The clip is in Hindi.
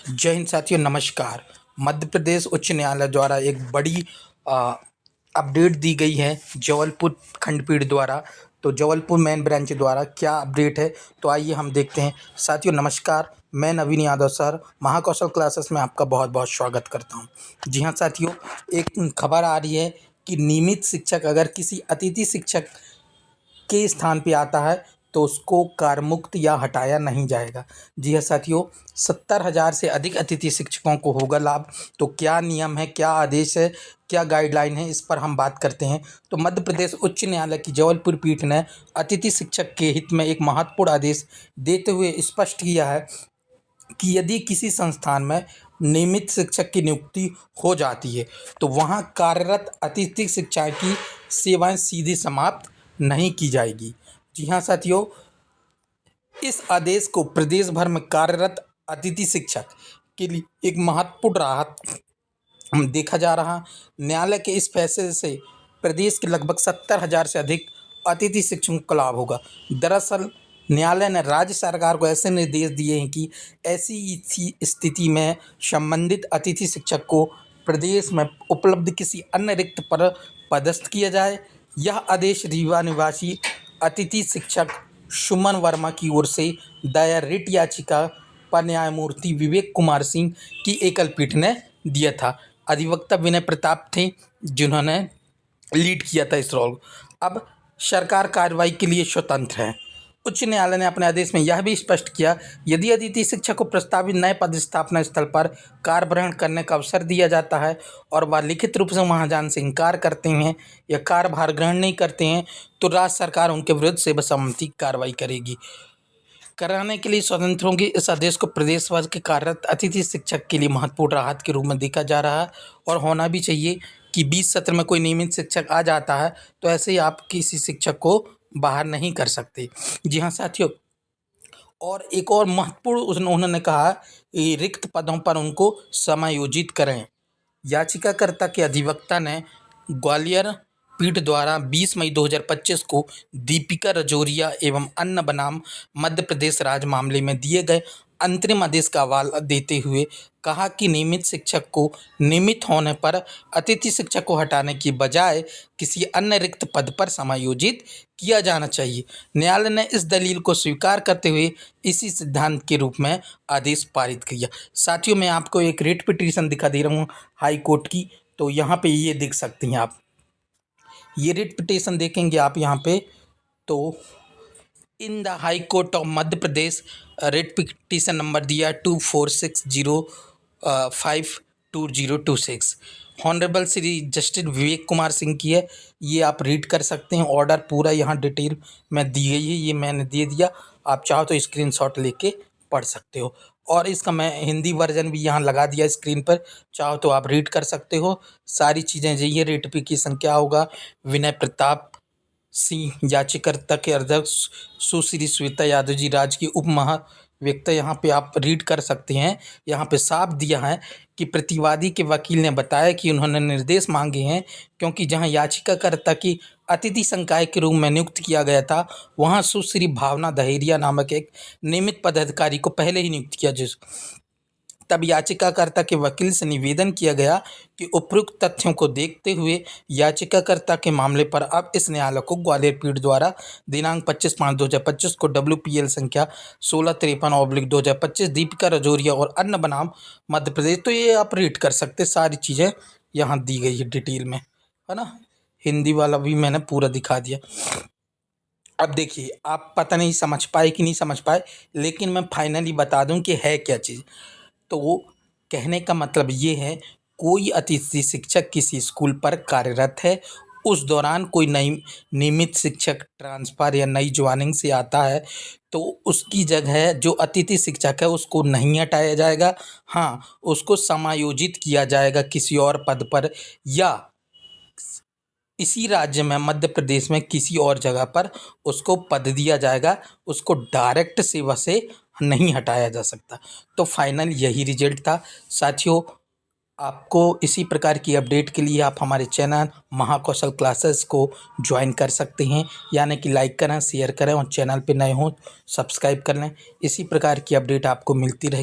जय हिंद साथियों, नमस्कार। मध्य प्रदेश उच्च न्यायालय द्वारा एक बड़ी अ, अपडेट दी गई है जबलपुर खंडपीठ द्वारा। तो जबलपुर मेन ब्रांच द्वारा क्या अपडेट है, तो आइए हम देखते हैं। साथियों नमस्कार, मैं नवीन यादव सर महाकौशल क्लासेस में आपका बहुत बहुत स्वागत करता हूं। जी हाँ साथियों, एक खबर आ रही है कि नियमित शिक्षक अगर किसी अतिथि शिक्षक के स्थान पे आता है तो उसको कारमुक्त या हटाया नहीं जाएगा। जी हाँ साथियों, 70,000 से अधिक अतिथि शिक्षकों को होगा लाभ। तो क्या नियम है, क्या आदेश है, क्या गाइडलाइन है, इस पर हम बात करते हैं। तो मध्य प्रदेश उच्च न्यायालय की जबलपुर पीठ ने अतिथि शिक्षक के हित में एक महत्वपूर्ण आदेश देते हुए स्पष्ट किया है कि यदि किसी संस्थान में नियमित शिक्षक की नियुक्ति हो जाती है तो वहाँ कार्यरत अतिथि शिक्षक की सेवाएं सीधे समाप्त नहीं की जाएगी। जी हाँ साथियों, इस आदेश को प्रदेश भर में कार्यरत अतिथि शिक्षक के लिए एक महत्वपूर्ण राहत देखा जा रहा। न्यायालय के इस फैसले से प्रदेश के लगभग 70,000 से अधिक अतिथि शिक्षकों को लाभ होगा। दरअसल न्यायालय ने राज्य सरकार को ऐसे निर्देश दिए हैं कि ऐसी स्थिति में संबंधित अतिथि शिक्षक को प्रदेश में उपलब्ध किसी अन्य रिक्त पर पदस्थ किया जाए। यह आदेश रीवा निवासी अतिथि शिक्षक सुमन वर्मा की ओर से दायर रिट याचिका पर न्यायमूर्ति विवेक कुमार सिंह की एकल पीठ ने दिया था। अधिवक्ता विनय प्रताप थे जिन्होंने लीड किया था इस रोल। अब सरकार कार्रवाई के लिए स्वतंत्र है। उच्च न्यायालय ने अपने आदेश में यह भी स्पष्ट किया, यदि अतिथि शिक्षक को प्रस्तावित नए पदस्थापना स्थल पर कार्यग्रहण करने का अवसर दिया जाता है और वह लिखित रूप से वहां जाने से इनकार करते हैं या कार्यभार ग्रहण नहीं करते हैं तो राज्य सरकार उनके विरुद्ध सर्वसम्मति कार्रवाई करेगी। कराने के लिए स्वतंत्र होंगे। इस आदेश को प्रदेश भर के कार्यरत अतिथि शिक्षक के लिए महत्वपूर्ण राहत के रूप में देखा जा रहा है और होना भी चाहिए कि 20 सत्र में कोई नियमित शिक्षक आ जाता है तो ऐसे ही आप किसी शिक्षक को बाहर नहीं कर सकते। जी हाँ साथियों, और एक और महत्वपूर्ण उन्होंने कहा कि रिक्त पदों पर उनको समायोजित करें। याचिकाकर्ता के अधिवक्ता ने ग्वालियर पीठ द्वारा 20 मई 2025 को दीपिका रजौरिया एवं अन्य बनाम मध्य प्रदेश राज्य मामले में दिए गए अंतरिम आदेश का हवाला देते हुए कहा कि नियमित शिक्षक को नियमित होने पर अतिथि शिक्षक को हटाने की बजाय किसी अन्य रिक्त पद पर समायोजित किया जाना चाहिए। न्यायालय ने इस दलील को स्वीकार करते हुए इसी सिद्धांत के रूप में आदेश पारित किया। साथियों, मैं आपको एक रिट पिटीशन दिखा दे रहा हूँ हाई कोर्ट की। तो यहाँ पे ये देख सकते हैं आप, ये रिट पिटीशन देखेंगे आप यहाँ पे। तो in the high court of Madhya Pradesh writ petition number दिया 2460522026 हॉनरेबल श्री जस्टिस विवेक कुमार सिंह की है। ये आप रीड कर सकते हैं। ऑर्डर पूरा यहाँ डिटेल में दी गई है, ये मैंने दे दिया। आप चाहो तो स्क्रीनशॉट लेके पढ़ सकते हो और इसका मैं हिंदी वर्जन भी यहाँ लगा दिया स्क्रीन पर, चाहो तो आप रीड कर सकते हो। सारी चीज़ें ये रेटिफिकेशन क्या होगा, विनय प्रताप सिंह याचिकाकर्ता के अध्यक्ष सुश्री श्वेता यादव जी राज्य के उप महाव्यक्ता, यहाँ पे आप रीड कर सकते हैं। यहाँ पे साफ दिया है कि प्रतिवादी के वकील ने बताया कि उन्होंने निर्देश मांगे हैं क्योंकि जहां याचिकाकर्ता की अतिथि संकाय के रूप में नियुक्त किया गया था वहां सुश्री भावना दहेरिया नामक एक नियमित पदाधिकारी को पहले ही नियुक्त किया। तब याचिकाकर्ता के वकील से निवेदन किया गया कि उपरोक्त तथ्यों को देखते हुए याचिकाकर्ता के मामले पर अब इस न्यायालय को ग्वालियर पीठ द्वारा दिनांक 25/5/2025 को WPL संख्या 1653/2025 दीपिका रजौरिया और अन्य बनाम मध्य प्रदेश। तो ये आप रीड कर सकते, सारी चीज़ें यहाँ दी गई है डिटेल में, है ना। हिंदी वाला भी मैंने पूरा दिखा दिया। अब देखिए, आप पता नहीं समझ पाए कि नहीं समझ पाए, लेकिन मैं फाइनली बता दूं कि है क्या चीज़। तो कहने का मतलब ये है, कोई अतिथि शिक्षक किसी स्कूल पर कार्यरत है, उस दौरान कोई नई नियमित शिक्षक ट्रांसफ़र या नई ज्वाइनिंग से आता है तो उसकी जगह जो अतिथि शिक्षक है उसको नहीं हटाया जाएगा। हाँ, उसको समायोजित किया जाएगा किसी और पद पर या इसी राज्य में मध्य प्रदेश में किसी और जगह पर उसको पद दिया जाएगा। उसको डायरेक्ट सेवा से नहीं हटाया जा सकता। तो फाइनल यही रिजल्ट था साथियों। आपको इसी प्रकार की अपडेट के लिए आप हमारे चैनल महाकौशल क्लासेस को ज्वाइन कर सकते हैं, यानी कि लाइक करें, शेयर करें और चैनल पे नए हों सब्सक्राइब कर लें। इसी प्रकार की अपडेट आपको मिलती रहेगी।